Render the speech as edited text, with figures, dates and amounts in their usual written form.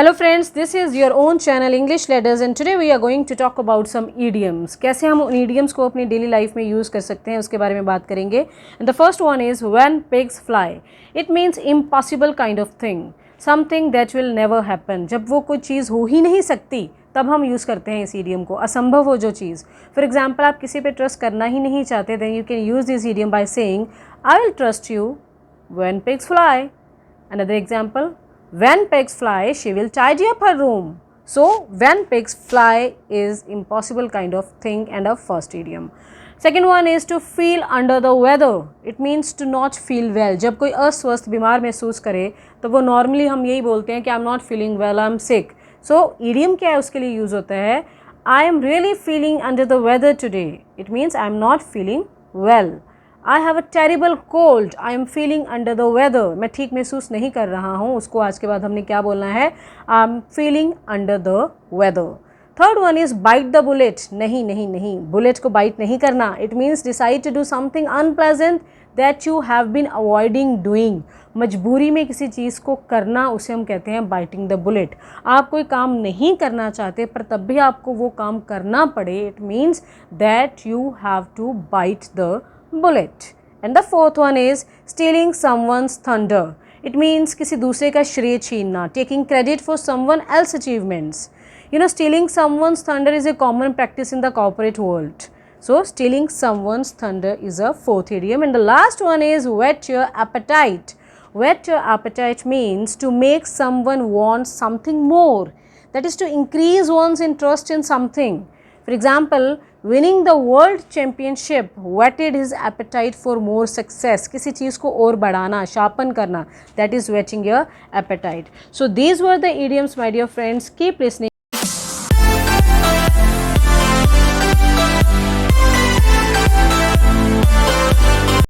Hello friends, this is your own channel English Letters and today we are going to talk about some idioms. कैसे हम उन idioms को अपनी daily life में use कर सकते हैं उसके बारे में बात करेंगे. And the first one is when pigs fly. It means impossible kind of thing, something that will never happen. जब वो कोई चीज़ हो ही नहीं सकती तब हम यूज़ करते हैं इस idiom को. असंभव हो जो चीज़, फॉर एग्जाम्पल आप किसी पे ट्रस्ट करना ही नहीं चाहते, then you can use this idiom by saying I will trust you when pigs fly. Another example, when pigs fly, she will tidy up her room. So, when pigs fly is impossible kind of thing and a first idiom. Second one is to feel under the weather. It means to not feel well. जब कोई अस्वस्थ बीमार महसूस करे तो वो normally हम यही बोलते हैं कि I'm not feeling well, I'm sick. So, idiom क्या है उसके लिए यूज़ होता है I am really feeling under the weather today. It means I am not feeling well. I have a terrible cold. I am feeling under the weather. मैं ठीक महसूस नहीं कर रहा हूँ, उसको आज के बाद हमने क्या बोलना है I am feeling under the weather. Third one is bite the bullet. नहीं नहीं नहीं, bullet को bite नहीं करना. It means decide to do something unpleasant that you have been avoiding doing. मजबूरी में किसी चीज़ को करना उसे हम कहते हैं biting the bullet. आप कोई काम नहीं करना चाहते पर तब भी आपको वो काम करना पड़े. It means that you have to bite the bullet. And the fourth one is stealing someone's thunder. It means किसी दूसरे का श्रेय छीनना, taking credit for someone else's achievements. You know, stealing someone's thunder is a common practice in the corporate world. So, stealing someone's thunder is a fourth idiom. And the last one is whet your appetite. Whet your appetite means to make someone want something more. That is to increase one's interest in something. For example, winning the world championship whetted his appetite for more success. किसी चीज़ को और बढ़ाना, sharpen करना, that is whetting your appetite. So these were the idioms, my dear friends. Keep listening.